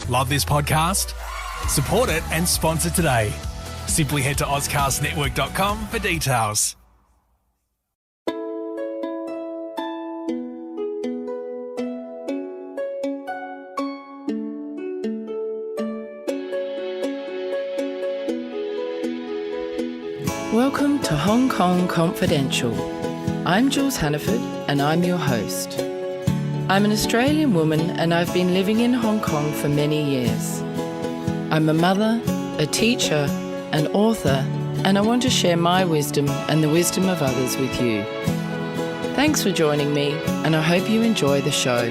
Love this podcast? Support it and sponsor today. Simply head to ozcastnetwork.com for details. Welcome to Hong Kong Confidential. I'm Jules Hannaford and I'm your host. I'm an Australian woman and I've been living in Hong Kong for many years. I'm a mother, a teacher, an author, and I want to share my wisdom and the wisdom of others with you. Thanks for joining me and I hope you enjoy the show.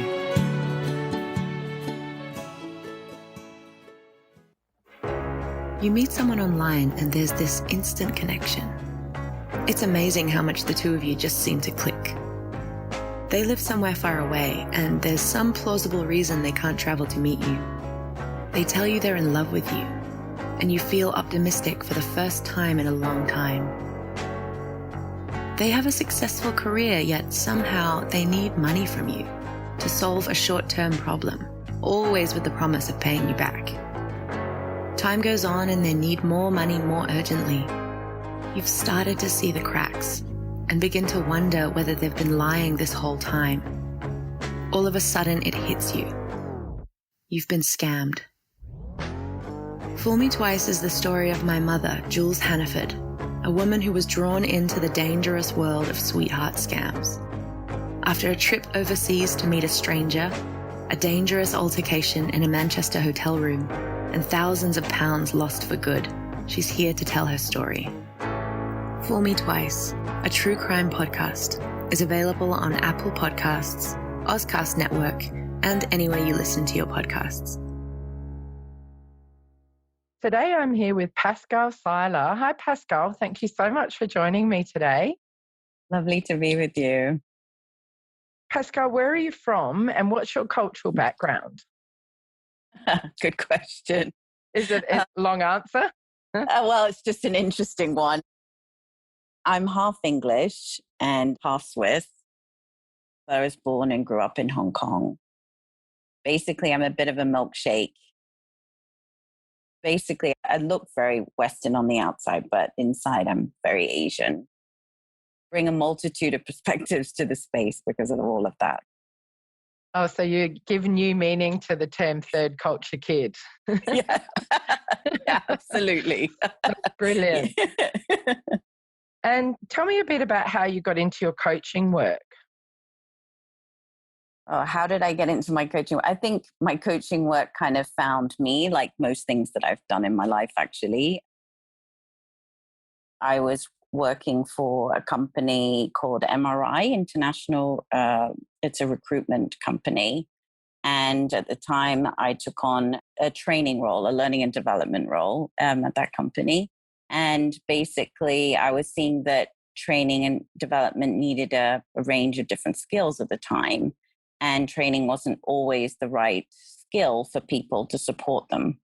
You meet someone online and there's this instant connection. It's amazing how much the two of you just seem to click. They live somewhere far away and there's some plausible reason they can't travel to meet you. They tell you they're in love with you and you feel optimistic for the first time in a long time. They have a successful career, yet somehow they need money from you to solve a short-term problem, always with the promise of paying you back. Time goes on and they need more money more urgently. You've started to see the cracks and begin to wonder whether they've been lying this whole time. All of a sudden it hits you. You've been scammed. Fool Me Twice is the story of my mother, Jules Hannaford, a woman who was drawn into the dangerous world of sweetheart scams. After a trip overseas to meet a stranger, a dangerous altercation in a Manchester hotel room, and thousands of pounds lost for good, she's here to tell her story. Fool Me Twice, a true crime podcast, is available on Apple Podcasts, Ozcast Network, and anywhere you listen to your podcasts. Today I'm here with Pascale Seiler. Hi Pascale, thank you so much for joining me today. Lovely to be with you. Pascale, where are you from and what's your cultural background? Good question. Is it a long answer? Well, it's just an interesting one. I'm half English and half Swiss. I was born and grew up in Hong Kong. Basically, I'm a bit of a milkshake. Basically, I look very Western on the outside, but inside I'm very Asian. Bring a multitude of perspectives to the space because of all of that. Oh, so you're giving new meaning to the term third culture kid. Yeah, yeah, absolutely. That's brilliant. And tell me a bit about how you got into your coaching work. Oh, how did I get into my coaching? I think my coaching work kind of found me, like most things that I've done in my life, actually. I was working for a company called MRI International. It's a recruitment company. And at the time, I took on a training role, a learning and development role at that company. And basically, I was seeing that training and development needed a range of different skills at the time. And training wasn't always the right skill for people to support them.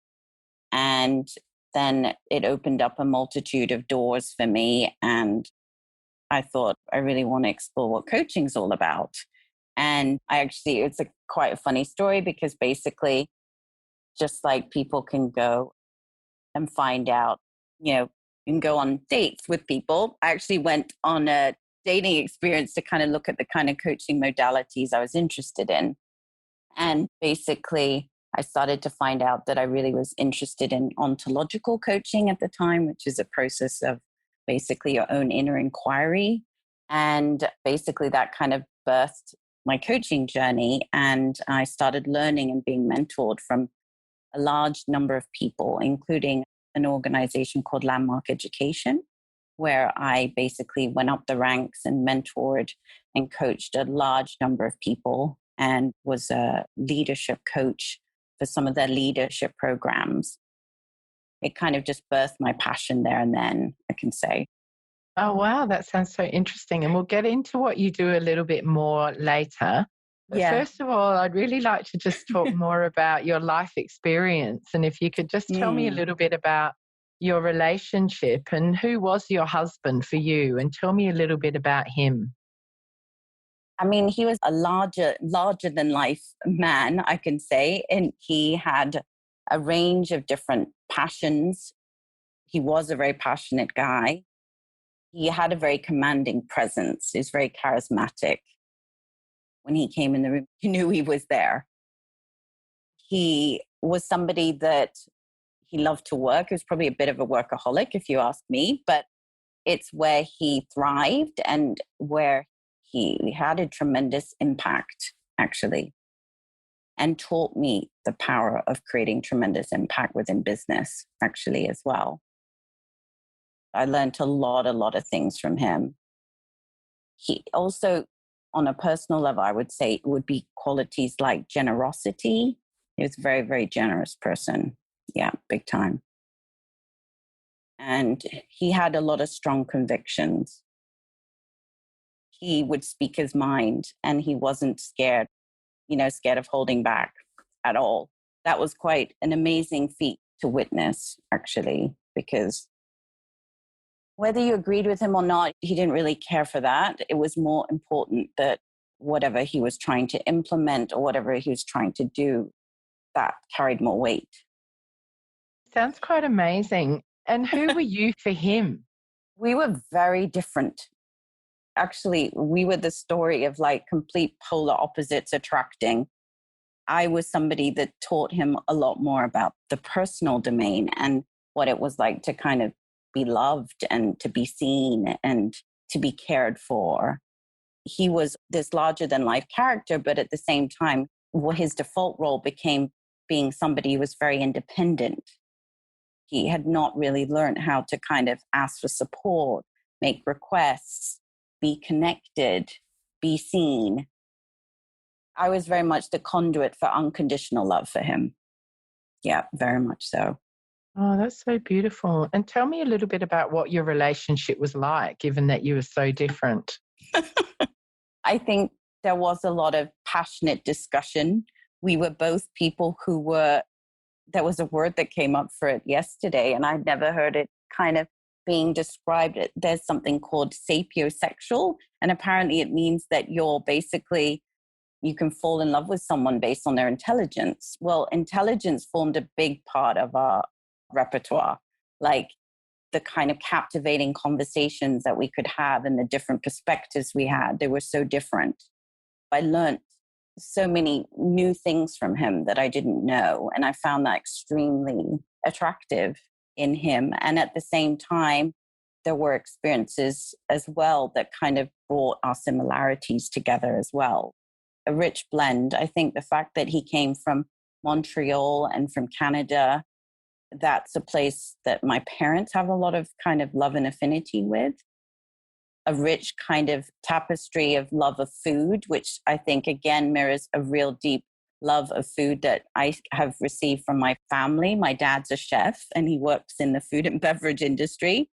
And then it opened up a multitude of doors for me. And I thought, I really want to explore what coaching's all about. And it's quite a funny story because basically, just like people can go and find out, you can go on dates with people. I actually went on a dating experience to kind of look at the kind of coaching modalities I was interested in. And basically, I started to find out that I really was interested in ontological coaching at the time, which is a process of basically your own inner inquiry. And basically that kind of birthed my coaching journey. And I started learning and being mentored from a large number of people, including an organization called Landmark Education, where I basically went up the ranks and mentored and coached a large number of people and was a leadership coach for some of their leadership programs. It kind of just birthed my passion there and then, I can say. Oh, wow. That sounds so interesting. And we'll get into what you do a little bit more later. But first of all, I'd really like to just talk more about your life experience. And if you could just tell me a little bit about your relationship and who was your husband for you, and tell me a little bit about him. I mean, he was a larger than life man, I can say. And he had a range of different passions. He was a very passionate guy. He had a very commanding presence. He was very charismatic. When he came in the room, you knew he was there. He was somebody that he loved to work. He was probably a bit of a workaholic, if you ask me, but it's where he thrived and where he had a tremendous impact, actually, and taught me the power of creating tremendous impact within business, actually, as well. I learned a lot of things from him. He also, on a personal level, I would say it would be qualities like generosity. He was a very, very generous person. Yeah, big time. And he had a lot of strong convictions. He would speak his mind and he wasn't scared of holding back at all. That was quite an amazing feat to witness, actually, because whether you agreed with him or not, he didn't really care for that. It was more important that whatever he was trying to implement or whatever he was trying to do, that carried more weight. Sounds quite amazing. And who were you for him? We were very different. Actually, we were the story of like complete polar opposites attracting. I was somebody that taught him a lot more about the personal domain and what it was like to kind of be loved and to be seen and to be cared for. He was this larger than life character, but at the same time, his default role became being somebody who was very independent. He had not really learned how to kind of ask for support, make requests, be connected, be seen. I was very much the conduit for unconditional love for him. Yeah, very much so. Oh, that's so beautiful. And tell me a little bit about what your relationship was like, given that you were so different. I think there was a lot of passionate discussion. We were both people who there was a word that came up for it yesterday, and I'd never heard it kind of being described. There's something called sapiosexual, and apparently it means that you can fall in love with someone based on their intelligence. Well, intelligence formed a big part of our repertoire, like the kind of captivating conversations that we could have and the different perspectives we had. They were so different. I learned so many new things from him that I didn't know. And I found that extremely attractive in him. And at the same time, there were experiences as well that kind of brought our similarities together as well. A rich blend. I think the fact that he came from Montreal and from Canada, that's a place that my parents have a lot of kind of love and affinity with. A rich kind of tapestry of love of food, which I think again mirrors a real deep love of food that I have received from my family. My dad's a chef and he works in the food and beverage industry.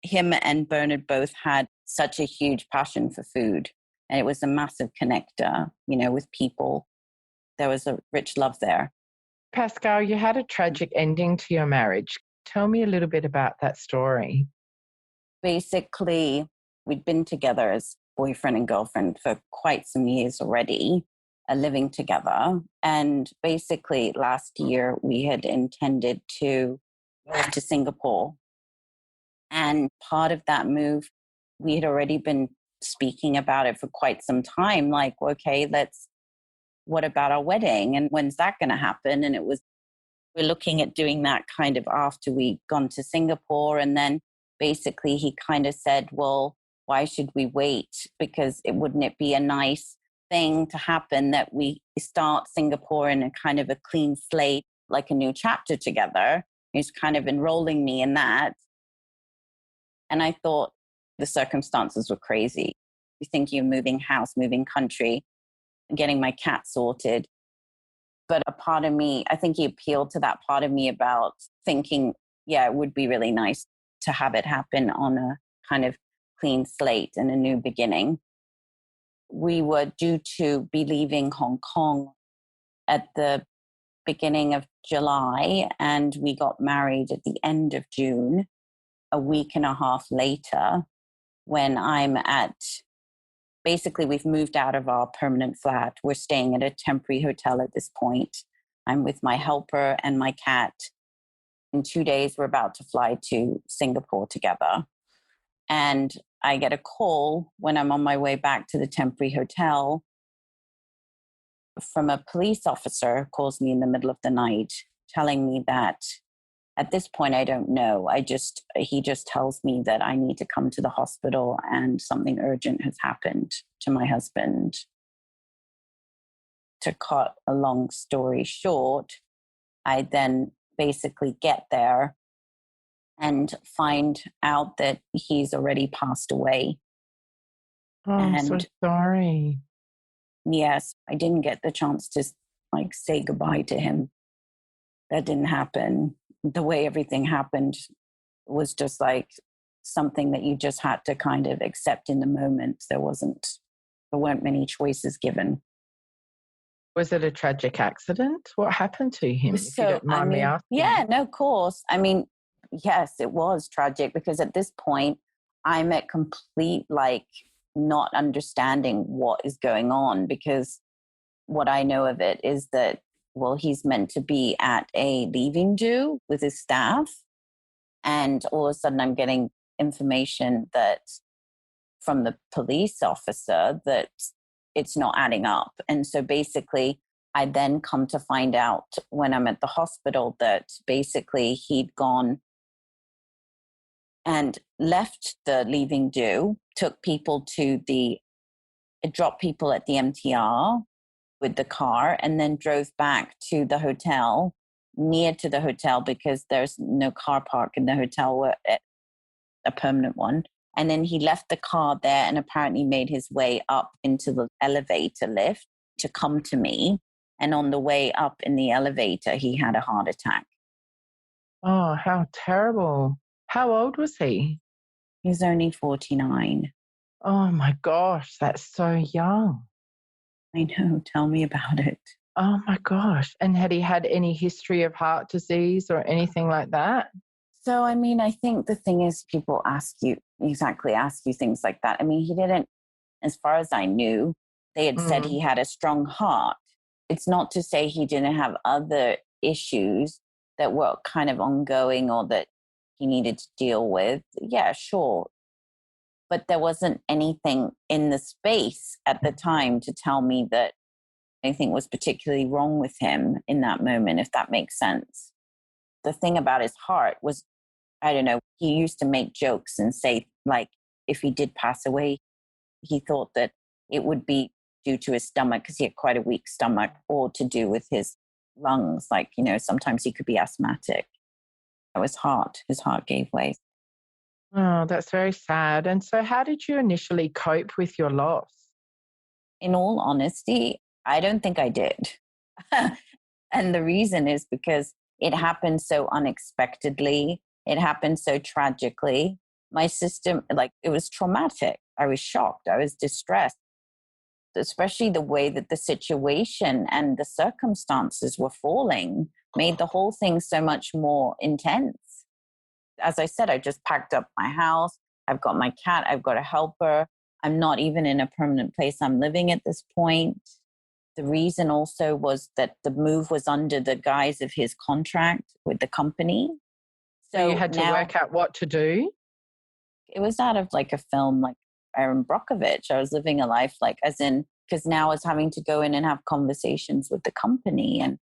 Him and Bernard both had such a huge passion for food, and it was a massive connector, with people. There was a rich love there. Pascale, you had a tragic ending to your marriage. Tell me a little bit about that story. Basically, we'd been together as boyfriend and girlfriend for quite some years already, living together. And basically last year we had intended to move to Singapore. And part of that move, we had already been speaking about it for quite some time. Like, okay, what about our wedding? And when's that going to happen? And we're looking at doing that kind of after we'd gone to Singapore. And then basically he kind of said, well, why should we wait? Because wouldn't it be a nice thing to happen that we start Singapore in a kind of a clean slate, like a new chapter together? He's kind of enrolling me in that. And I thought the circumstances were crazy. You think you're moving house, moving country, getting my cat sorted. But a part of me, I think he appealed to that part of me about thinking, yeah, it would be really nice to have it happen on a kind of clean slate and a new beginning. We were due to be leaving Hong Kong at the beginning of July, and we got married at the end of June, a week and a half later, when basically we've moved out of our permanent flat. We're staying at a temporary hotel at this point. I'm with my helper and my cat. In 2 days, we're about to fly to Singapore together. And I get a call when I'm on my way back to the temporary hotel from a police officer, who calls me in the middle of the night, telling me that at this point, I don't know. He just tells me that I need to come to the hospital and something urgent has happened to my husband. To cut a long story short, I then basically get there and find out that he's already passed away. Oh, I'm so sorry. Yes, I didn't get the chance to say goodbye to him. That didn't happen. The way everything happened was just like something that you just had to kind of accept in the moment. There weren't many choices given. Was it a tragic accident? What happened to him, if you don't mind me asking? Yeah, no, of course. I mean, yes, it was tragic because at this point, I'm at complete, not understanding what is going on, because what I know of it is that, well, he's meant to be at a leaving do with his staff. And all of a sudden I'm getting information that from the police officer that it's not adding up. And so basically I then come to find out when I'm at the hospital that basically he'd gone and left the leaving do, dropped people at the MTR with the car, and then drove back to the hotel, near to the hotel, because there's no car park in the hotel, a permanent one. And then he left the car there and apparently made his way up into the elevator lift to come to me. And on the way up in the elevator, he had a heart attack. Oh, how terrible. How old was he? He's only 49. Oh my gosh, that's so young. I know. Tell me about it. Oh my gosh. And had he had any history of heart disease or anything like that? So, I mean, I think the thing is people ask you things like that. I mean, he didn't, as far as I knew, they had said he had a strong heart. It's not to say he didn't have other issues that were kind of ongoing or that he needed to deal with. Yeah, sure. But there wasn't anything in the space at the time to tell me that anything was particularly wrong with him in that moment, if that makes sense. The thing about his heart was, I don't know, he used to make jokes and say, if he did pass away, he thought that it would be due to his stomach because he had quite a weak stomach, or to do with his lungs. Sometimes he could be asthmatic. It was heart. His heart gave way. Oh, that's very sad. And so how did you initially cope with your loss? In all honesty, I don't think I did. And the reason is because it happened so unexpectedly. It happened so tragically. My system, it was traumatic. I was shocked. I was distressed, especially the way that the situation and the circumstances were falling made the whole thing so much more intense. As I said, I just packed up my house. I've got my cat. I've got a helper. I'm not even in a permanent place I'm living at this point. The reason also was that the move was under the guise of his contract with the company. So you had to work out what to do? It was out of a film like Aaron Brockovich. I was living a life because now I was having to go in and have conversations with the company, and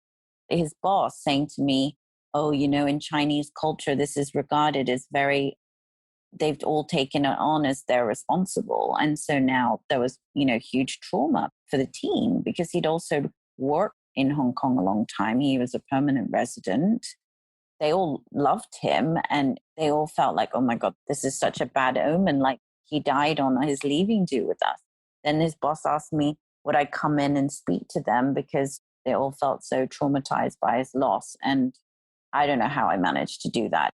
his boss saying to me, oh, in Chinese culture, this is regarded as they've all taken it on as they're responsible. And so now there was, huge trauma for the team because he'd also worked in Hong Kong a long time. He was a permanent resident. They all loved him and they all felt like, oh my God, this is such a bad omen. He died on his leaving due with us. Then his boss asked me, would I come in and speak to them because they all felt so traumatized by his loss. And I don't know how I managed to do that.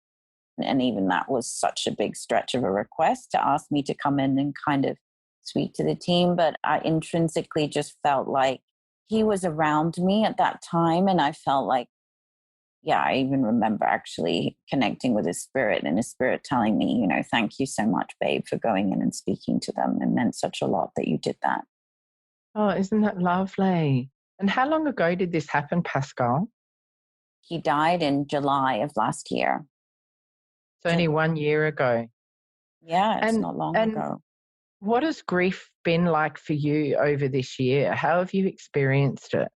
And even that was such a big stretch of a request to ask me to come in and kind of speak to the team. But I intrinsically just felt like he was around me at that time. And I felt like, I even remember actually connecting with his spirit and his spirit telling me, thank you so much, babe, for going in and speaking to them. It meant such a lot that you did that. Oh, isn't that lovely? And how long ago did this happen, Pascale? He died in July of last year. It's only 1 year ago. Yeah, it's And not long and ago. what has grief been like for you over this year? How have you experienced it?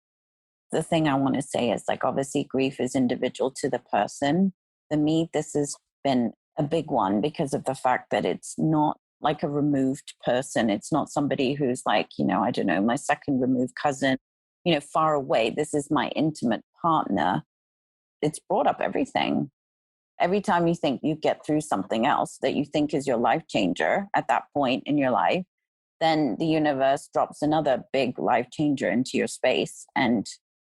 The thing I want to say is, like, obviously grief is individual to the person. For me, this has been a big one because of the fact that it's not like a removed person. It's not somebody who's like, I don't know, my second removed cousin, far away. This is my intimate partner. It's brought up everything. Every time you think you get through something else that you think is your life changer at that point in your life, then the universe drops another big life changer into your space. And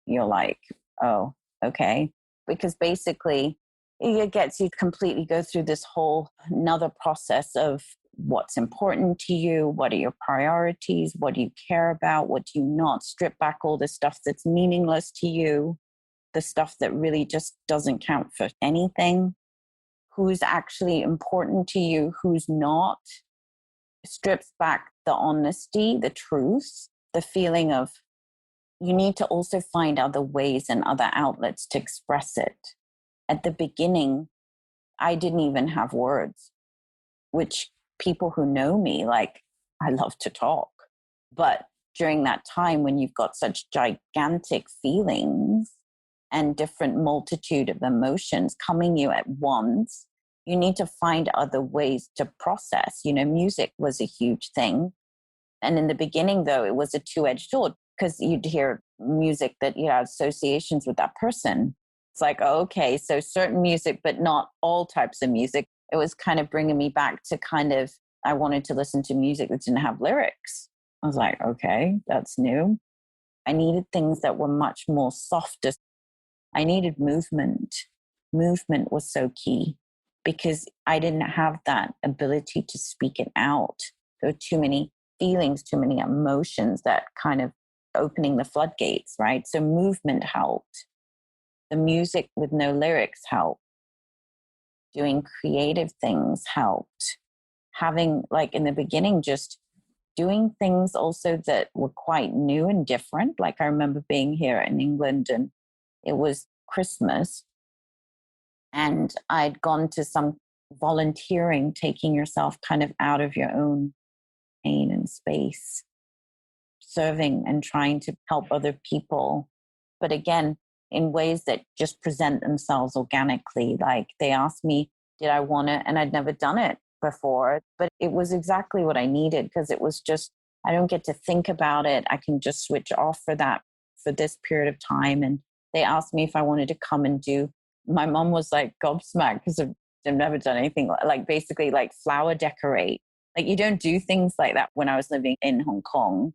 you're like, oh, okay. Because basically it gets you to completely go through this whole another process of what's important to you, what are your priorities, what do you care about, what do you not, strip back all the stuff that's meaningless to you, the stuff that really just doesn't count for anything, who's actually important to you, who's not, strips back the honesty, the truth, the feeling of you need to also find other ways and other outlets to express it. At the beginning, I didn't even have words, which people who know me, like, I love to talk. But during that time when you've got such gigantic feelings and different multitude of emotions coming you at once, you need to find other ways to process. Music was a huge thing. And in the beginning, though, it was a two-edged sword because you'd hear music that you had associations with that person. It's like, oh, okay, so certain music, but not all types of music. It was kind of bringing me back to I wanted to listen to music that didn't have lyrics. I was like, okay, that's new. I needed things that were much more softer. I needed movement. Movement was so key because I didn't have that ability to speak it out. There were too many feelings, too many emotions that kind of opening the floodgates, right? So movement helped. The music with no lyrics helped. Doing creative things helped. Having, like in the beginning, just doing things also that were quite new and different. Like I remember being here in England and it was Christmas and I'd gone to some volunteering, taking yourself kind of out of your own pain and space, serving and trying to help other people. But again, in ways that just present themselves organically. Like they asked me, did I want it? And I'd never done it before, but it was exactly what I needed because it was just, I don't get to think about it. I can just switch off for this period of time. And they asked me if I wanted to come and do, my mom was like gobsmacked because I've never done anything like basically like flower decorate. Like you don't do things like that when I was living in Hong Kong.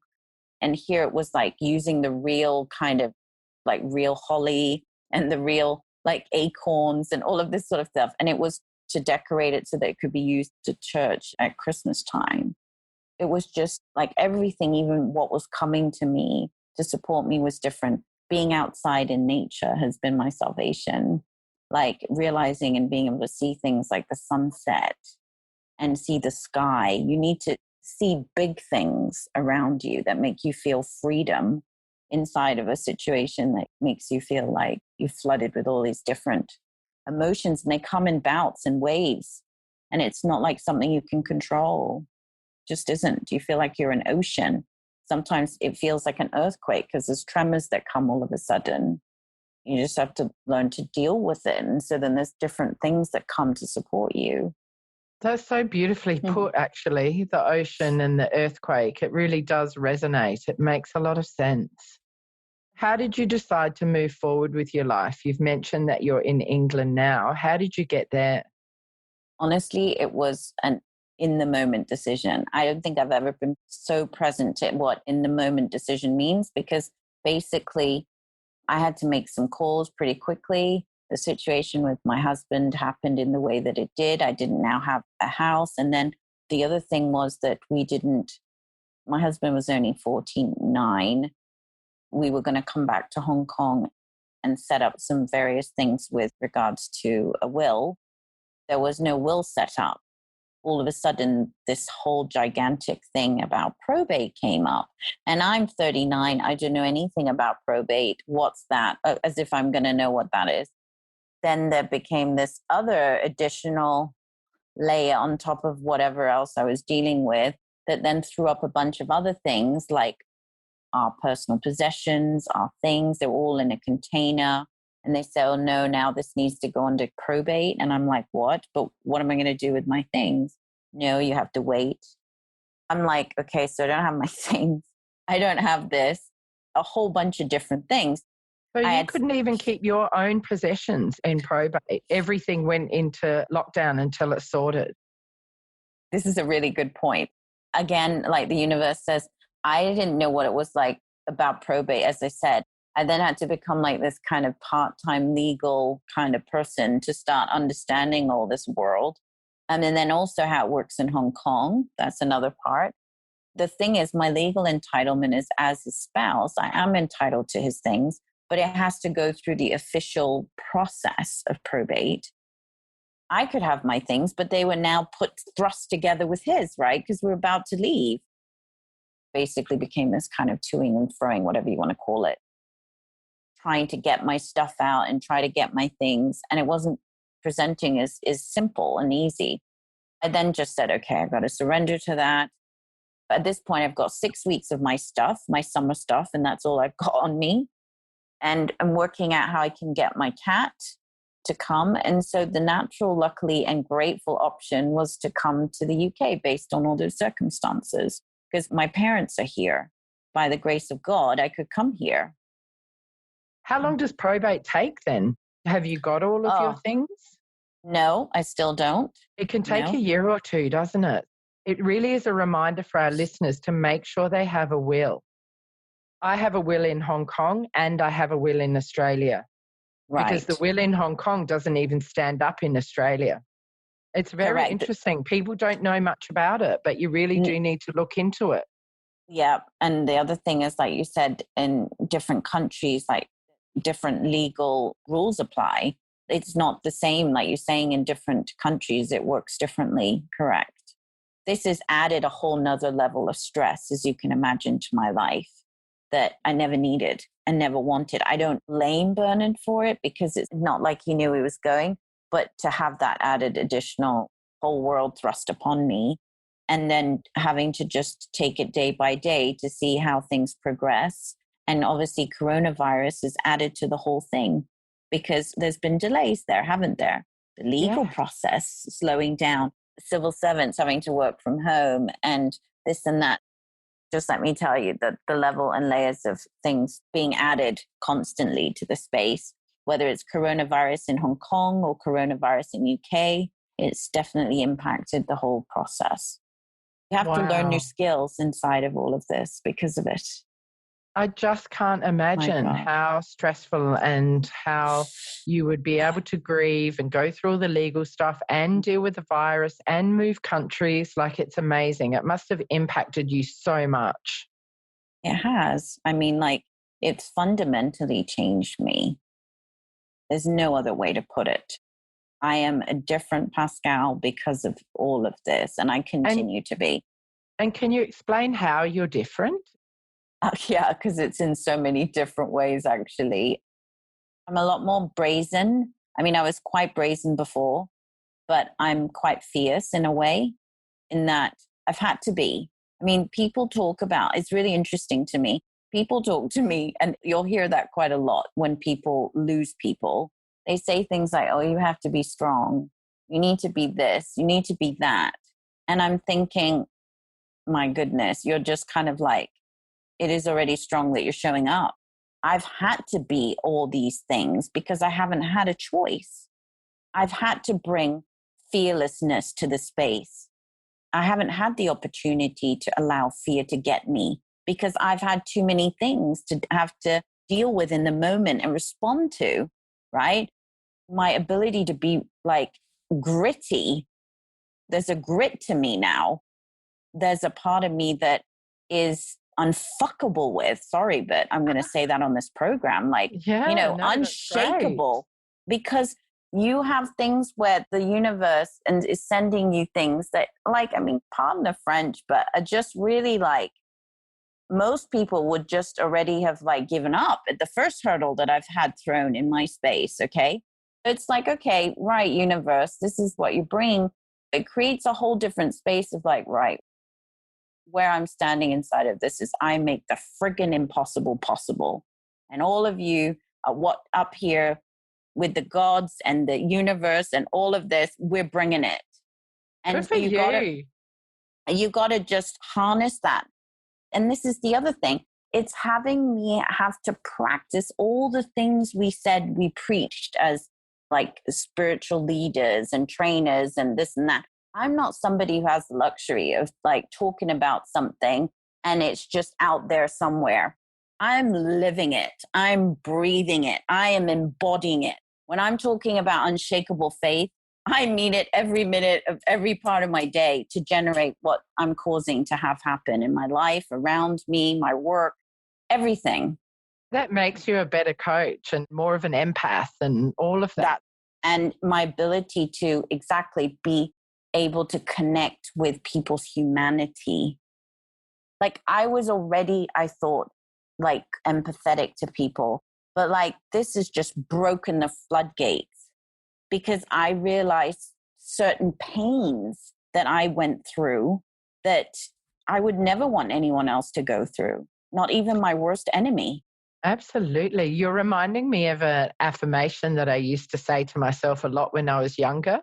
And here it was like using the real kind of like real holly and the real like acorns and all of this sort of stuff. And it was to decorate it so that it could be used to church at Christmas time. It was just like everything, even what was coming to me to support me was different. Being outside in nature has been my salvation. Like realizing and being able to see things like the sunset and see the sky. You need to see big things around you that make you feel freedom inside of a situation that makes you feel like you're flooded with all these different emotions and they come in bouts and waves and it's not like something you can control. Just isn't. You feel like you're an ocean. Sometimes it feels like an earthquake because there's tremors that come all of a sudden. You just have to learn to deal with it. And so then there's different things that come to support you. That's so beautifully put, actually, the ocean and the earthquake. It really does resonate. It makes a lot of sense. How did you decide to move forward with your life? You've mentioned that you're in England now. How did you get there? Honestly, it was an in-the-moment decision. I don't think I've ever been so present to what in-the-moment decision means because basically I had to make some calls pretty quickly. The situation with my husband happened in the way that it did. I didn't now have a house. And then the other thing was that my husband was only 49. We were going to come back to Hong Kong and set up some various things with regards to a will. There was no will set up. all of a sudden this whole gigantic thing about probate came up. And I'm 39. I don't know anything about probate. What's that? As if I'm going to know what that is. Then there became this other additional layer on top of whatever else I was dealing with that then threw up a bunch of other things like our personal possessions, our things. They're all in a container. And they say, oh, no, now this needs to go under probate. And I'm like, what? But what am I going to do with my things? No, you have to wait. I'm like, okay, so I don't have my things. I don't have this, a whole bunch of different things. So you couldn't even keep your own possessions in probate. Everything went into lockdown until it's sorted. This is a really good point. Again, like the universe says, I didn't know what it was like about probate, as I said. I then had to become like this kind of part-time legal kind of person to start understanding all this world. And then also how it works in Hong Kong. That's another part. The thing is, my legal entitlement is as his spouse. I am entitled to his things, but it has to go through the official process of probate. I could have my things, but they were now thrust together with his, right? Because we're about to leave. Basically became this kind of toing and froing, whatever you want to call it. Trying to get my stuff out and try to get my things. And it wasn't presenting as simple and easy. I then just said, okay, I've got to surrender to that. But at this point, I've got 6 weeks of my stuff, my summer stuff, and that's all I've got on me. And I'm working out how I can get my cat to come. And so the natural, luckily, and grateful option was to come to the UK based on all those circumstances. Because my parents are here. By the grace of God, I could come here. How long does probate take then? Have you got all of your things? No, I still don't. It can take a year or two, doesn't it? It really is a reminder for our listeners to make sure they have a will. I have a will in Hong Kong and I have a will in Australia. Right. Because the will in Hong Kong doesn't even stand up in Australia. It's very interesting. People don't know much about it, but you really do need to look into it. Yeah. And the other thing is, like you said, in different countries, like different legal rules apply. It's not the same, like you're saying, in different countries, it works differently. Correct. This has added a whole nother level of stress, as you can imagine, to my life that I never needed and never wanted. I don't blame Bernard for it because it's not like he knew he was going, but to have that added additional whole world thrust upon me and then having to just take it day by day to see how things progress. And obviously coronavirus is added to the whole thing because there's been delays there, haven't there? The legal process slowing down, civil servants having to work from home and this and that. Just let me tell you that the level and layers of things being added constantly to the space, whether it's coronavirus in Hong Kong or coronavirus in UK, it's definitely impacted the whole process. You have to learn new skills inside of all of this because of it. I just can't imagine how stressful and how you would be able to grieve and go through all the legal stuff and deal with the virus and move countries. Like, it's amazing. It must have impacted you so much. It has. I mean, like, it's fundamentally changed me. There's no other way to put it. I am a different Pascale because of all of this, and I continue to be. And can you explain how you're different? Yeah, because it's in so many different ways, actually. I'm a lot more brazen. I mean, I was quite brazen before, but I'm quite fierce in a way, in that I've had to be. I mean, people talk about, it's really interesting to me. People talk to me, and you'll hear that quite a lot when people lose people. They say things like, oh, you have to be strong. You need to be this. You need to be that. And I'm thinking, my goodness, you're just kind of like, it is already strong that you're showing up. I've had to be all these things because I haven't had a choice. I've had to bring fearlessness to the space. I haven't had the opportunity to allow fear to get me because I've had too many things to have to deal with in the moment and respond to, right? My ability to be like gritty, there's a grit to me now. There's a part of me that is unfuckable with, sorry, but I'm going to say that on this program, like, unshakable, because you have things where the universe and is sending you things that, like, I mean, pardon the French, but are just really like, most people would just already have like given up at the first hurdle that I've had thrown in my space. Okay. It's like, okay, right, universe, this is what you bring. It creates a whole different space of like, right, where I'm standing inside of this is I make the friggin' impossible possible. And all of you are what up here with the gods and the universe and all of this, we're bringing it. And good for you gotta just harness that. And this is the other thing. It's having me have to practice all the things we said we preached as like spiritual leaders and trainers and this and that. I'm not somebody who has the luxury of like talking about something and it's just out there somewhere. I'm living it. I'm breathing it. I am embodying it. When I'm talking about unshakable faith, I mean it every minute of every part of my day to generate what I'm causing to have happen in my life, around me, my work, everything. That makes you a better coach and more of an empath and all of that. And my ability to exactly be able to connect with people's humanity. Like I was already, I thought, like empathetic to people, but like this has just broken the floodgates because I realized certain pains that I went through that I would never want anyone else to go through, not even my worst enemy. Absolutely. You're reminding me of an affirmation that I used to say to myself a lot when I was younger.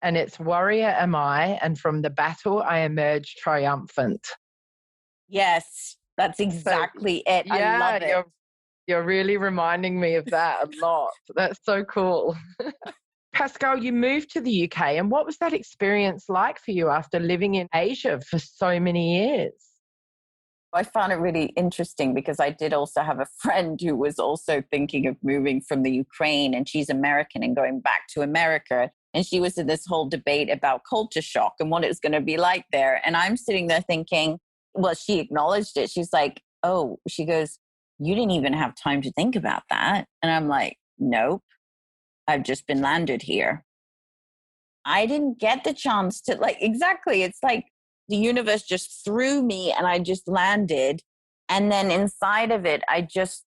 And it's warrior am I, and from the battle I emerge triumphant. Yes, that's exactly it. Yeah, I love it. You're really reminding me of that a lot. That's so cool. Pascale, you moved to the UK, and what was that experience like for you after living in Asia for so many years? I found it really interesting because I did also have a friend who was also thinking of moving from the Ukraine, and she's American and going back to America. And she was in this whole debate about culture shock and what it's going to be like there. And I'm sitting there thinking, well, she acknowledged it. She's like, oh, she goes, you didn't even have time to think about that. And I'm like, nope, I've just been landed here. I didn't get the chance to like, exactly. It's like the universe just threw me and I just landed. And then inside of it, I just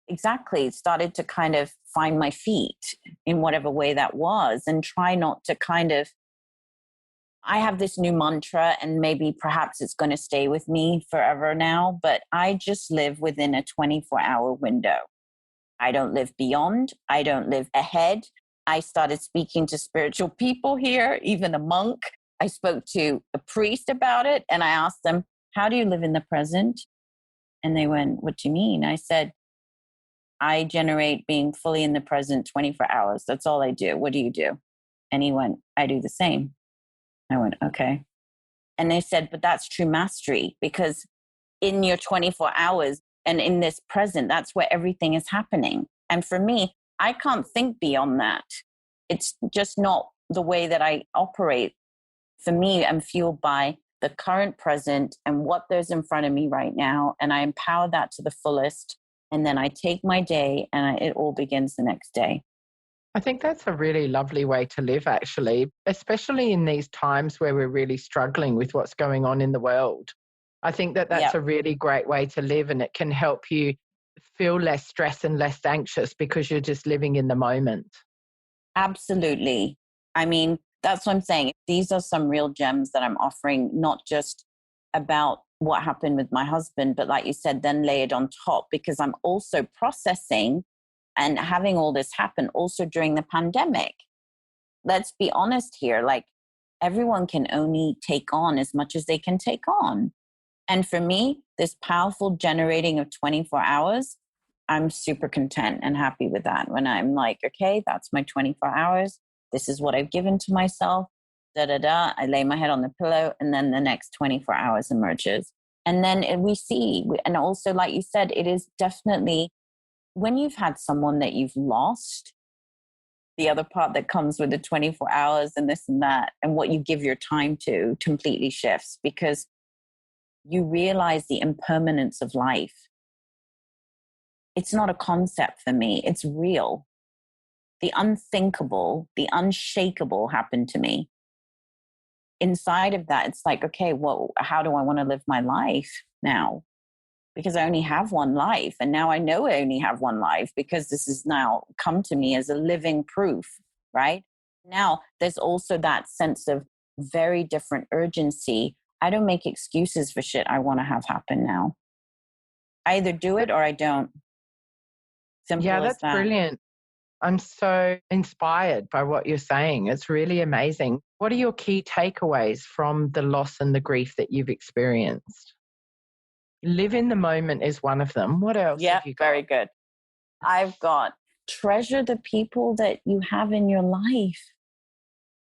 exactly started to kind of find my feet in whatever way that was and try not to kind of, I have this new mantra and maybe perhaps it's going to stay with me forever now, but I just live within a 24-hour window. I don't live beyond. I don't live ahead. I started speaking to spiritual people here, even a monk. I spoke to a priest about it and I asked them, how do you live in the present? And they went, what do you mean? I said, I generate being fully in the present 24 hours. That's all I do. What do you do? And he went, I do the same. I went, okay. And they said, but that's true mastery because in your 24 hours and in this present, that's where everything is happening. And for me, I can't think beyond that. It's just not the way that I operate. For me, I'm fueled by the current present and what there's in front of me right now. And I empower that to the fullest. And then I take my day and it all begins the next day. I think that's a really lovely way to live, actually, especially in these times where we're really struggling with what's going on in the world. I think that that's a really great way to live, and it can help you feel less stressed and less anxious because you're just living in the moment. Absolutely. I mean, that's what I'm saying. These are some real gems that I'm offering, not just about what happened with my husband, but like you said, then lay it on top because I'm also processing and having all this happen also during the pandemic. Let's be honest here, like everyone can only take on as much as they can take on. And for me, this powerful generating of 24 hours, I'm super content and happy with that. When I'm like, okay, that's my 24 hours. This is what I've given to myself. I lay my head on the pillow and then the next 24 hours emerges. And then we see, and also, like you said, it is definitely when you've had someone that you've lost, the other part that comes with the 24 hours and this and that, and what you give your time to completely shifts because you realize the impermanence of life. It's not a concept for me. It's real. the unthinkable, the unshakable happened to me. Inside of that, it's like, okay, well, how do I want to live my life now? Because I only have one life. And now I know I only have one life because this has now come to me as a living proof, right? Now, there's also that sense of very different urgency. I don't make excuses for shit I want to have happen now. I either do it or I don't. Simple Yeah, as that's that. brilliant. I'm so inspired by what you're saying. It's really amazing. What are your key takeaways from the loss and the grief that you've experienced? Live in the moment is one of them. What else Yeah, have you got? very good. I've got treasure the people that you have in your life.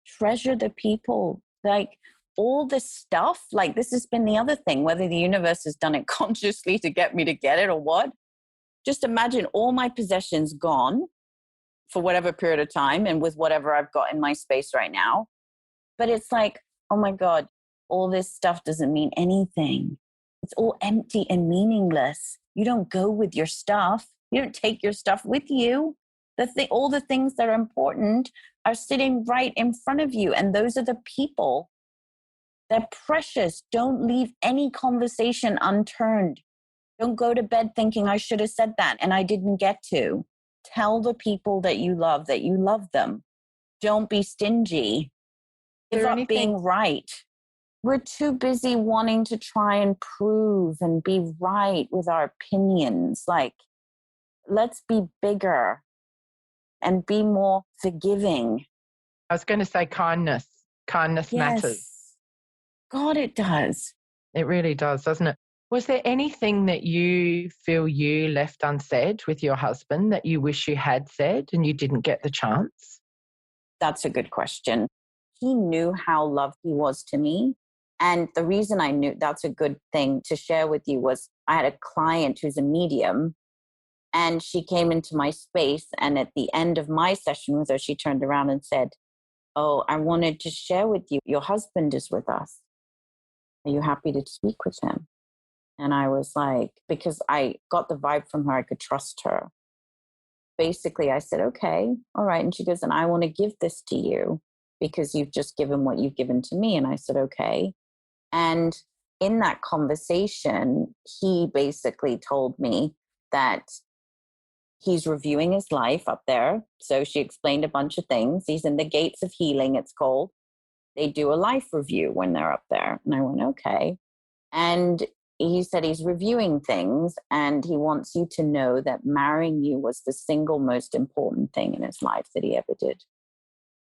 Treasure the people. Like all this stuff, like this has been the other thing, whether the universe has done it consciously to get me to get it or what. Just imagine all my possessions gone for whatever period of time and with whatever I've got in my space right now. But it's like, oh my God, all this stuff doesn't mean anything. It's all empty and meaningless. You don't go with your stuff. You don't take your stuff with you. All the things that are important are sitting right in front of you. And those are the people. They're precious. Don't leave any conversation unturned. Don't go to bed thinking I should have said that and I didn't get to. Tell the people that you love them. Don't be stingy. Give up being right. We're too busy wanting to try and prove and be right with our opinions. Like, let's be bigger and be more forgiving. I was going to say kindness. Kindness matters. God, it does. It really does, doesn't it? Was there anything that you feel you left unsaid with your husband that you wish you had said and you didn't get the chance? That's a good question. He knew how loved he was to me. And the reason I knew that's a good thing to share with you was I had a client who's a medium and she came into my space. And at the end of my session with her, she turned around and said, "Oh, I wanted to share with you, your husband is with us. Are you happy to speak with him?" And I was like, because I got the vibe from her, I could trust her. Basically, I said, okay, all right. And she goes, and I want to give this to you because you've just given what you've given to me. And I said, okay. And in that conversation, he basically told me that he's reviewing his life up there. So she explained a bunch of things. He's in the gates of healing, it's called. They do a life review when they're up there. And I went, okay. And he said he's reviewing things and he wants you to know that marrying you was the single most important thing in his life that he ever did.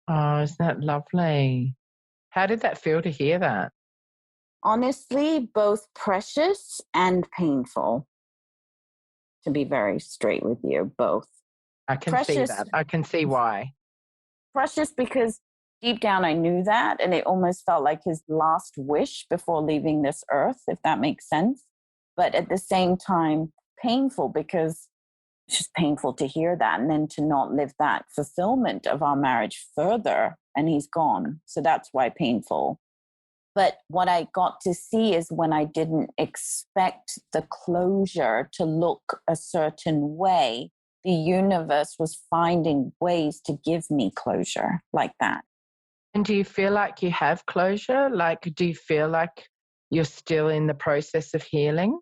Oh, isn't that lovely? How did that feel to hear that? Honestly, both precious and painful, to be very straight with you, both. I can see that. I can see why. Precious because deep down I knew that, and it almost felt like his last wish before leaving this earth, if that makes sense. But at the same time, painful because it's just painful to hear that and then to not live that fulfillment of our marriage further, and he's gone. So that's why painful. But what I got to see is when I didn't expect the closure to look a certain way, the universe was finding ways to give me closure like that. And do you feel like you have closure? Like, do you feel like you're still in the process of healing?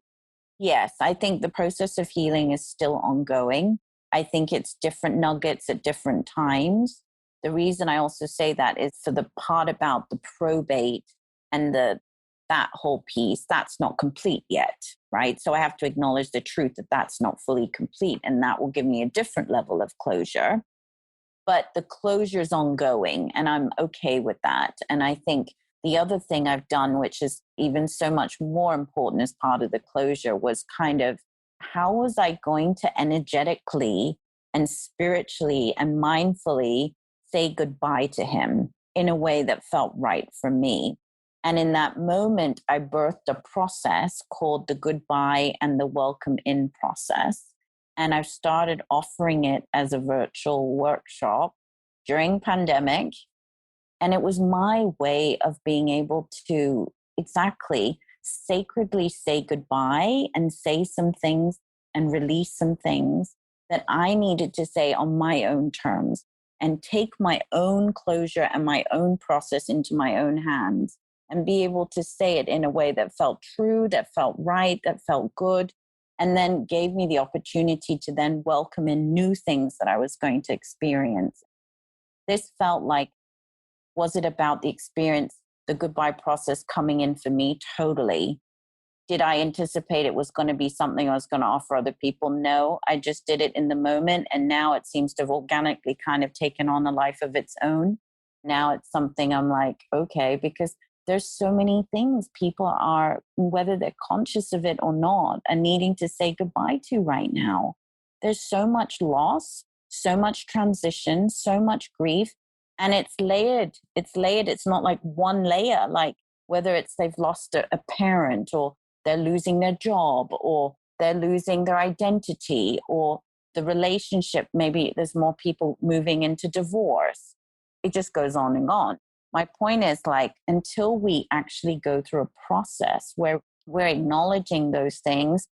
Yes, I think the process of healing is still ongoing. I think it's different nuggets at different times. The reason I also say that is for the part about the probate and that whole piece, that's not complete yet, right? So I have to acknowledge the truth that that's not fully complete, and that will give me a different level of closure. But the closure is ongoing, and I'm okay with that. And I think the other thing I've done, which is even so much more important as part of the closure, was kind of how was I going to energetically and spiritually and mindfully say goodbye to him in a way that felt right for me. And in that moment, I birthed a process called the goodbye and the welcome in process. And I've started offering it as a virtual workshop during pandemic. And it was my way of being able to exactly sacredly say goodbye and say some things and release some things that I needed to say on my own terms and take my own closure and my own process into my own hands and be able to say it in a way that felt true, that felt right, that felt good, and then gave me the opportunity to then welcome in new things that I was going to experience. This felt like, was it about the experience, the goodbye process coming in for me? Totally. Did I anticipate it was going to be something I was going to offer other people? No, I just did it in the moment. And now it seems to have organically kind of taken on a life of its own. Now it's something I'm like, okay, because there's so many things people are, whether they're conscious of it or not, are needing to say goodbye to right now. There's so much loss, so much transition, so much grief. And it's layered. It's layered. It's not like one layer, like whether it's they've lost a parent, or they're losing their job, or they're losing their identity, or the relationship. Maybe there's more people moving into divorce. It just goes on and on. My point is, like, until we actually go through a process where we're acknowledging those things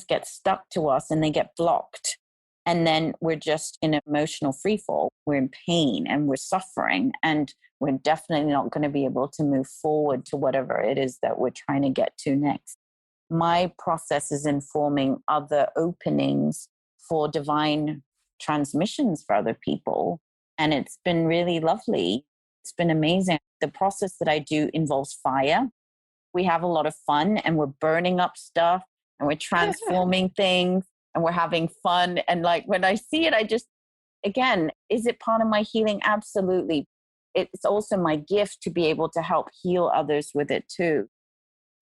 get stuck to us and they get blocked. And then we're just in emotional freefall. We're in pain and we're suffering, and we're definitely not going to be able to move forward to whatever it is that we're trying to get to next. My process is informing other openings for divine transmissions for other people. And it's been really lovely. It's been amazing. The process that I do involves fire. We have a lot of fun, and we're burning up stuff, and we're transforming things, and we're having fun. And like, when I see it, I just, again, is it part of my healing? Absolutely. It's also my gift to be able to help heal others with it too.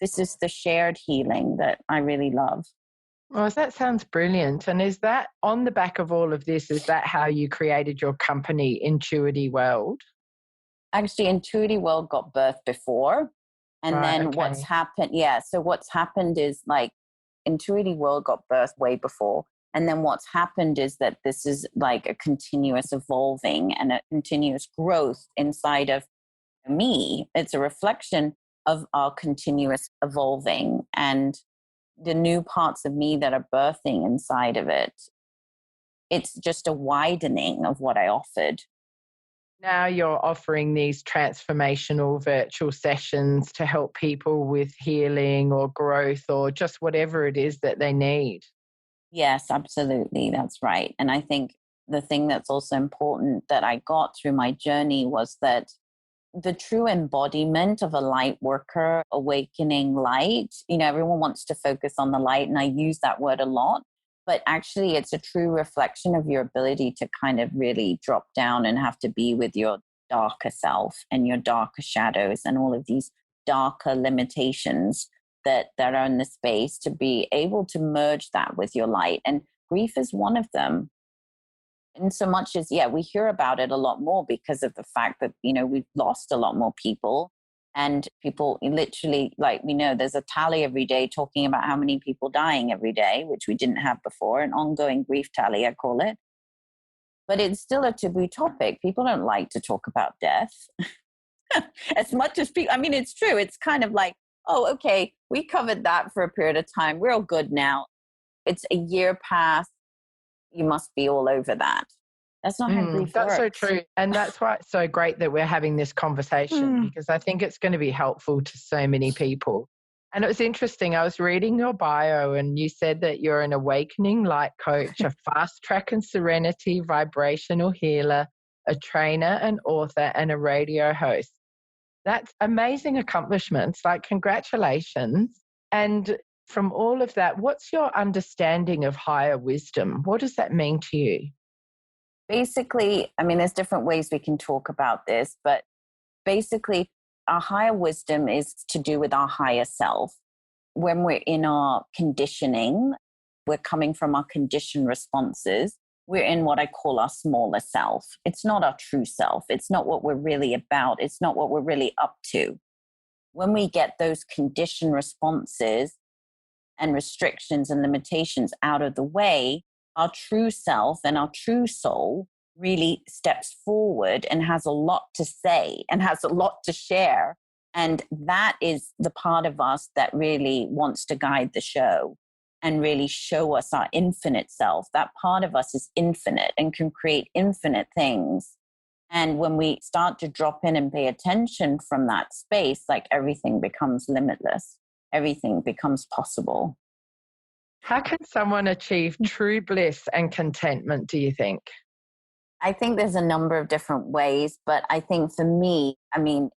This is the shared healing that I really love. Well, that sounds brilliant. And is that on the back of all of this, is that how you created your company, Intuity World? Actually, Intuity World got birthed before. And then what's happened, so what's happened is, like, Intuity World got birthed way before. And then what's happened is that this is like a continuous evolving and a continuous growth inside of me. It's a reflection of our continuous evolving and the new parts of me that are birthing inside of it. It's just a widening of what I offered. Now you're offering these transformational virtual sessions to help people with healing or growth or just whatever it is that they need. Yes, absolutely. That's right. And I think the thing that's also important that I got through my journey was that the true embodiment of a light worker, awakening light, everyone wants to focus on the light, and I use that word a lot, but actually it's a true reflection of your ability to kind of really drop down and have to be with your darker self and your darker shadows and all of these darker limitations that are in the space, to be able to merge that with your light. And grief is one of them. In so much as, we hear about it a lot more because of the fact that, we've lost a lot more people, and people literally, like, we know there's a tally every day talking about how many people dying every day, which we didn't have before, an ongoing grief tally, I call it. But it's still a taboo topic. People don't like to talk about death as much as people. I mean, it's true. It's kind of like, oh, okay, we covered that for a period of time. We're all good now. It's a year past. You must be all over that. That's not how grief works. That's so true. And that's why it's so great that we're having this conversation, because I think it's going to be helpful to so many people. And it was interesting. I was reading your bio, and you said that you're an awakening light coach, a fast track and serenity vibrational healer, a trainer, an author, and a radio host. That's amazing accomplishments. Like, congratulations. And from all of that, what's your understanding of higher wisdom? What does that mean to you? Basically, I mean, there's different ways we can talk about this, but basically, our higher wisdom is to do with our higher self. When we're in our conditioning, we're coming from our conditioned responses. We're in what I call our smaller self. It's not our true self. It's not what we're really about. It's not what we're really up to. When we get those conditioned responses and restrictions and limitations out of the way, our true self and our true soul really steps forward and has a lot to say and has a lot to share. And that is the part of us that really wants to guide the show. and really show us our infinite self. That part of us is infinite and can create infinite things. And when we start to drop in and pay attention from that space, like everything becomes limitless, everything becomes possible. How can someone achieve true bliss and contentment, do you think? I think there's a number of different ways, but I think for me,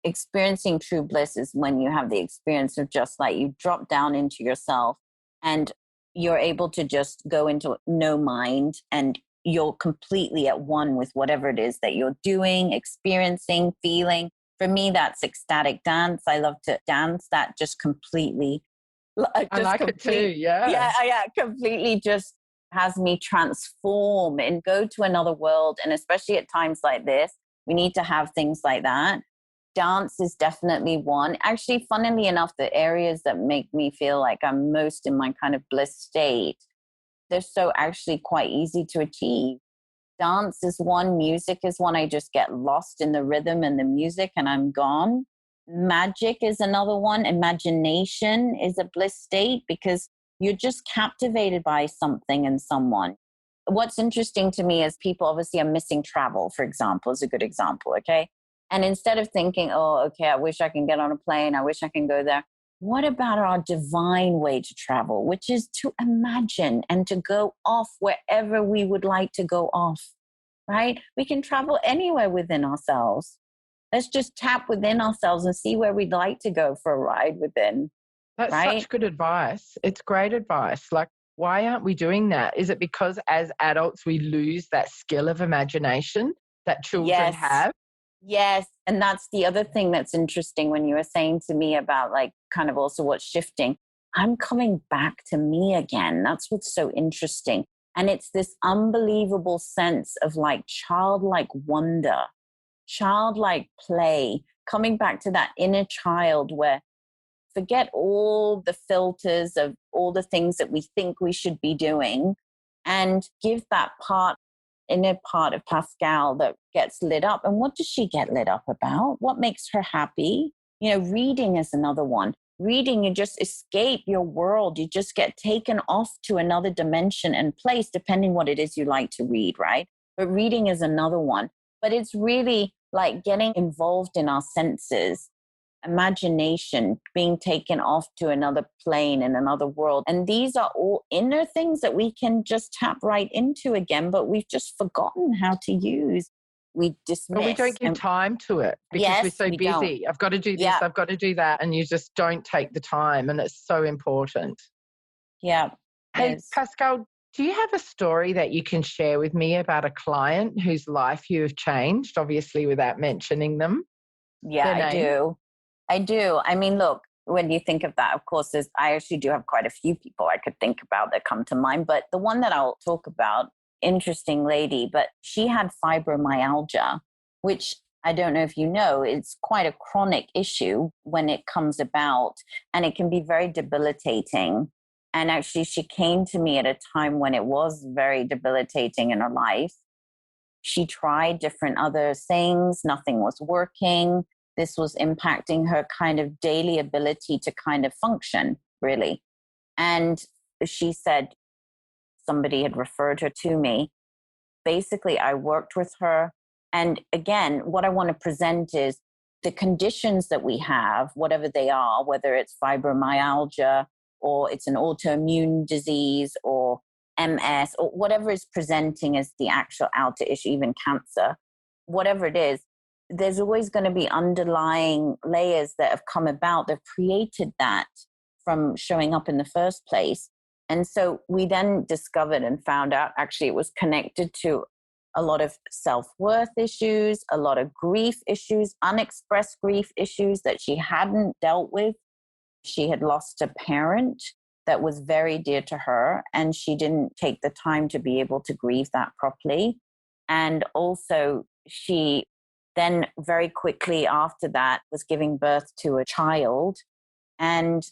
experiencing true bliss is when you have the experience of just like you drop down into yourself and you're able to just go into no mind and you're completely at one with whatever it is that you're doing, experiencing, feeling. For me, that's ecstatic dance. I love to dance that just completely. I like it too, yeah. Yeah, completely just has me transform and go to another world. And especially at times like this, we need to have things like that. Dance is definitely one. Actually, funnily enough, the areas that make me feel like I'm most in my kind of bliss state, they're so actually quite easy to achieve. Dance is one, music is one. I just get lost in the rhythm and the music and I'm gone. Magic is another one. Imagination is a bliss state because you're just captivated by something and someone. What's interesting to me is people obviously are missing travel, for example, is a good example, okay? And instead of thinking, oh, okay, I wish I can get on a plane, I wish I can go there. What about our divine way to travel, which is to imagine and to go off wherever we would like to go off, right? We can travel anywhere within ourselves. Let's just tap within ourselves and see where we'd like to go for a ride within. That's right? Such good advice. It's great advice. Like, why aren't we doing that? Is it because as adults we lose that skill of imagination that children have? Yes. And that's the other thing that's interesting when you were saying to me about like kind of also what's shifting. I'm coming back to me again. That's what's so interesting. And it's this unbelievable sense of like childlike wonder, childlike play, coming back to that inner child where forget all the filters of all the things that we think we should be doing and give that inner part of Pascale that gets lit up. And what does she get lit up about? What makes her happy? Reading is another one. Reading, you just escape your world. You just get taken off to another dimension and place, depending what it is you like to read, right? But reading is another one. But it's really like getting involved in our senses, imagination, being taken off to another plane in another world. And these are all inner things that we can just tap right into again, but we've just forgotten how to use. We dismiss. But we don't give time to it because we're so busy. I've got to do this, I've got to do that. And you just don't take the time. And it's so important. Yeah. Hey, Pascale, do you have a story that you can share with me about a client whose life you have changed, obviously without mentioning them? Yeah, I do. I mean, look, when you think of that, of course, I actually do have quite a few people I could think about that come to mind. But the one that I'll talk about, interesting lady, but she had fibromyalgia, which I don't know if you know, it's quite a chronic issue when it comes about, and it can be very debilitating. And actually, she came to me at a time when it was very debilitating in her life. She tried different other things. Nothing was working. This was impacting her kind of daily ability to kind of function, really. And she said, somebody had referred her to me. Basically, I worked with her. And again, what I want to present is the conditions that we have, whatever they are, whether it's fibromyalgia or it's an autoimmune disease or MS or whatever is presenting as the actual outer issue, even cancer, whatever it is, there's always going to be underlying layers that have come about that created that from showing up in the first place. And so we then discovered and found out actually it was connected to a lot of self-worth issues, a lot of grief issues, unexpressed grief issues that she hadn't dealt with. She had lost a parent that was very dear to her, and she didn't take the time to be able to grieve that properly. And also she then very quickly after that was giving birth to a child, and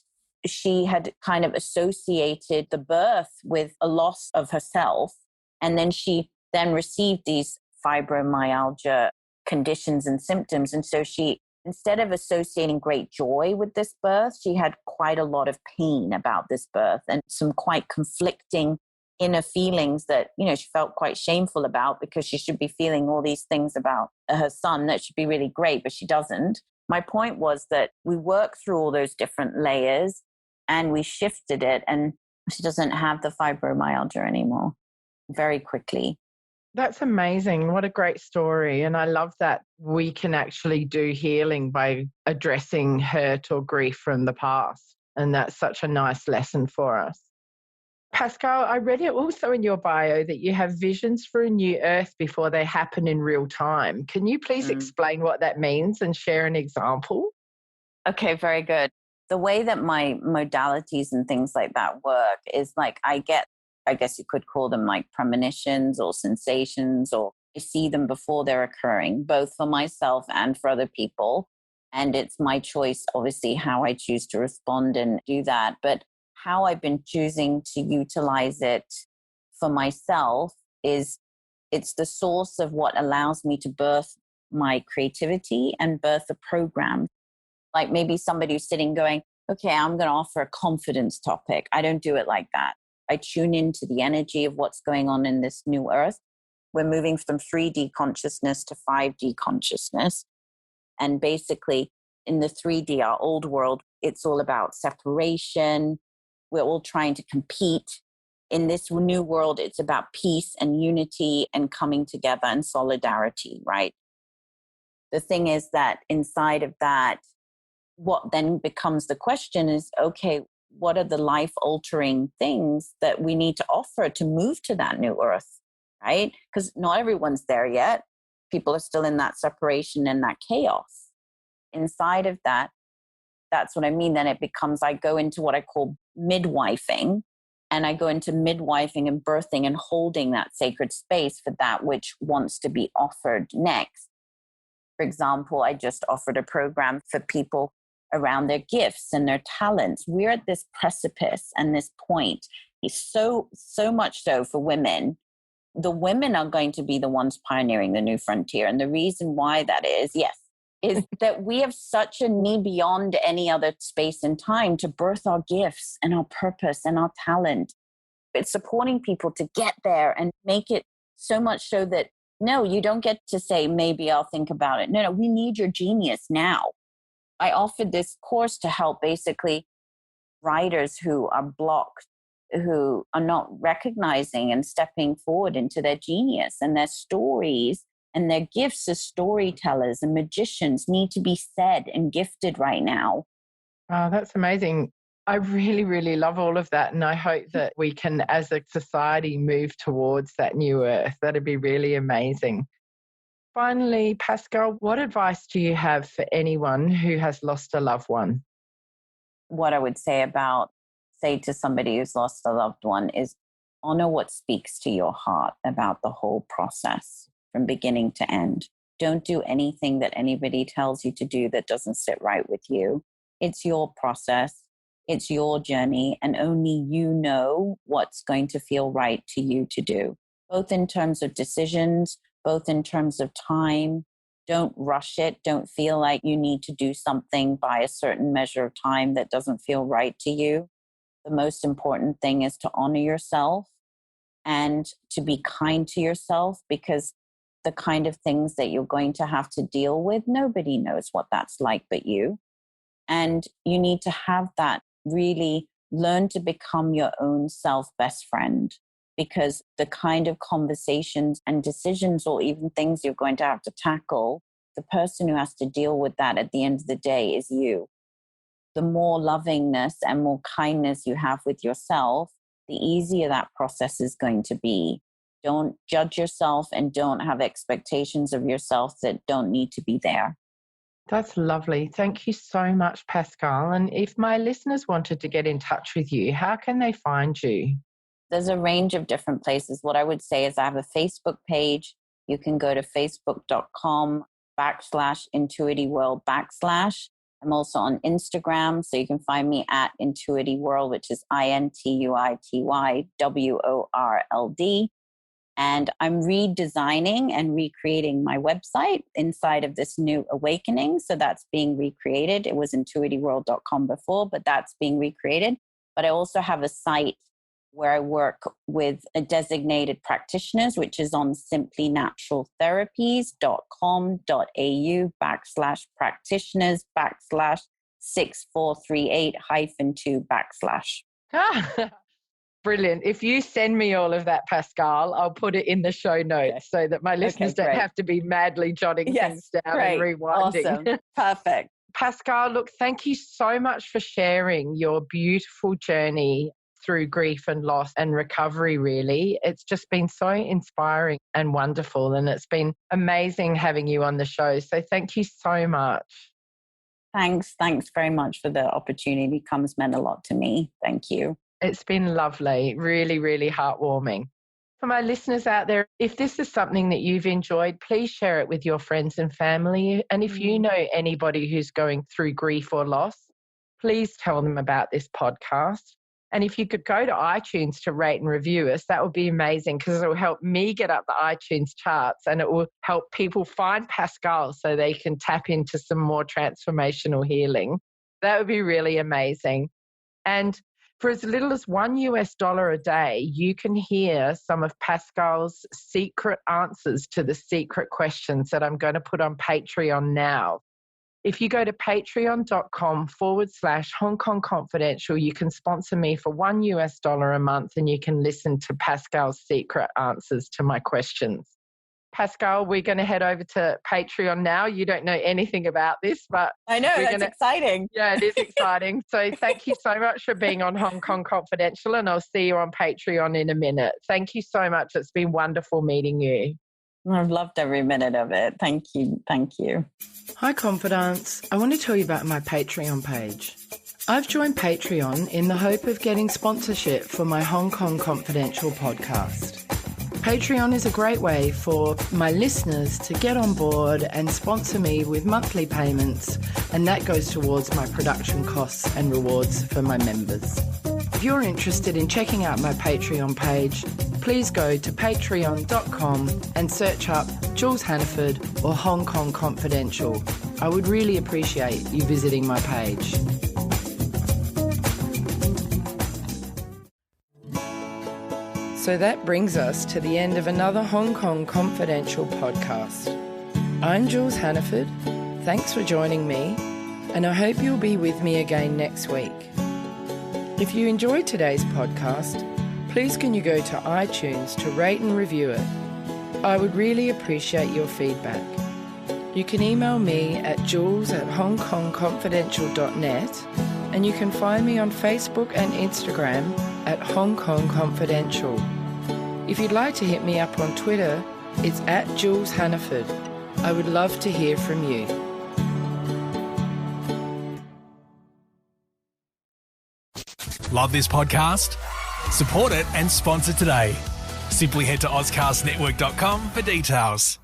she had kind of associated the birth with a loss of herself. And then she then received these fibromyalgia conditions and symptoms. And so she instead of associating great joy with this birth, she had quite a lot of pain about this birth and some quite conflicting inner feelings that, she felt quite shameful about, because she should be feeling all these things about her son that should be really great, but she doesn't. My point was that we worked through all those different layers and we shifted it, and she doesn't have the fibromyalgia anymore very quickly. That's amazing. What a great story. And I love that we can actually do healing by addressing hurt or grief from the past. And that's such a nice lesson for us. Pascale, I read it also in your bio that you have visions for a new earth before they happen in real time. Can you please explain what that means and share an example? Okay, very good. The way that my modalities and things like that work is like I guess you could call them like premonitions or sensations, or I see them before they're occurring, both for myself and for other people. And it's my choice, obviously, how I choose to respond and do that. But how I've been choosing to utilize it for myself is it's the source of what allows me to birth my creativity and birth a program. Like maybe somebody who's sitting going, okay, I'm going to offer a confidence topic. I don't do it like that. I tune into the energy of what's going on in this new earth. We're moving from 3D consciousness to 5D consciousness. And basically in the 3D, our old world, it's all about separation. We're all trying to compete. In this new world, it's about peace and unity and coming together and solidarity, right? The thing is that inside of that, what then becomes the question is, okay, what are the life-altering things that we need to offer to move to that new earth, right? Because not everyone's there yet. People are still in that separation and that chaos. Inside of that, that's what I mean. Then it becomes, I go into what I call midwifing, and I go into midwifing and birthing and holding that sacred space for that which wants to be offered next. For example, I just offered a program for people around their gifts and their talents. We're at this precipice and this point. So much so for women. The women are going to be the ones pioneering the new frontier. And the reason why that is that we have such a need beyond any other space and time to birth our gifts and our purpose and our talent. It's supporting people to get there and make it so much so that, no, you don't get to say, maybe I'll think about it. No, we need your genius now. I offered this course to help basically writers who are blocked, who are not recognizing and stepping forward into their genius, and their stories and their gifts as storytellers and magicians need to be said and gifted right now. Oh, that's amazing. I really, really love all of that. And I hope that we can, as a society, move towards that new earth. That'd be really amazing. Finally, Pascale, what advice do you have for anyone who has lost a loved one? What I would say to somebody who's lost a loved one is honor what speaks to your heart about the whole process from beginning to end. Don't do anything that anybody tells you to do that doesn't sit right with you. It's your process. It's your journey, and only you know what's going to feel right to you to do, both in terms of decisions, both in terms of time. Don't rush it. Don't feel like you need to do something by a certain measure of time that doesn't feel right to you. The most important thing is to honor yourself and to be kind to yourself, because the kind of things that you're going to have to deal with, nobody knows what that's like but you. And you need to have that really learn to become your own self best friend, because the kind of conversations and decisions or even things you're going to have to tackle, the person who has to deal with that at the end of the day is you. The more lovingness and more kindness you have with yourself, the easier that process is going to be. Don't judge yourself and don't have expectations of yourself that don't need to be there. That's lovely. Thank you so much, Pascale. And if my listeners wanted to get in touch with you, how can they find you? There's a range of different places. What I would say is I have a Facebook page. You can go to facebook.com/Intuity World /. I'm also on Instagram, so you can find me at Intuity World, which is INTUITY WORLD. And I'm redesigning and recreating my website inside of this new awakening. So that's being recreated. It was intuityworld.com before, but that's being recreated. But I also have a site where I work with a designated practitioners, which is on simplynaturaltherapies.com.au/practitioners/6438-2/. Brilliant. If you send me all of that, Pascale, I'll put it in the show notes so that my listeners don't have to be madly jotting things down and rewinding. Awesome. Perfect. Pascale, look, thank you so much for sharing your beautiful journey through grief and loss and recovery, really. It's just been so inspiring and wonderful, and it's been amazing having you on the show. So thank you so much. Thanks very much for the opportunity. Comes meant a lot to me. Thank you. It's been lovely, really, really heartwarming. For my listeners out there, if this is something that you've enjoyed, please share it with your friends and family. And if you know anybody who's going through grief or loss, please tell them about this podcast. And if you could go to iTunes to rate and review us, that would be amazing, because it will help me get up the iTunes charts, and it will help people find Pascale so they can tap into some more transformational healing. That would be really amazing. And for as little as $1 a day, you can hear some of Pascale's secret answers to the secret questions that I'm going to put on Patreon now. If you go to patreon.com/Hong Kong Confidential, you can sponsor me for $1 a month, and you can listen to Pascale's secret answers to my questions. Pascale, we're going to head over to Patreon now. You don't know anything about this, but I know, that's exciting. Yeah, it is exciting. So thank you so much for being on Hong Kong Confidential, and I'll see you on Patreon in a minute. Thank you so much. It's been wonderful meeting you. I've loved every minute of it. Thank you. Thank you. Hi, Confidants. I want to tell you about my Patreon page. I've joined Patreon in the hope of getting sponsorship for my Hong Kong Confidential podcast. Patreon is a great way for my listeners to get on board and sponsor me with monthly payments, and that goes towards my production costs and rewards for my members. If you're interested in checking out my Patreon page, please go to patreon.com and search up Jules Hannaford or Hong Kong Confidential. I would really appreciate you visiting my page. So that brings us to the end of another Hong Kong Confidential podcast. I'm Jules Hannaford. Thanks for joining me, and I hope you'll be with me again next week. If you enjoyed today's podcast, please can you go to iTunes to rate and review it. I would really appreciate your feedback. You can email me at jules@hongkongconfidential.net, and you can find me on Facebook and Instagram at Hong Kong Confidential. If you'd like to hit me up on Twitter, it's at Jules Hannaford. I would love to hear from you. Love this podcast? Support it and sponsor today. Simply head to AuscastNetwork.com for details.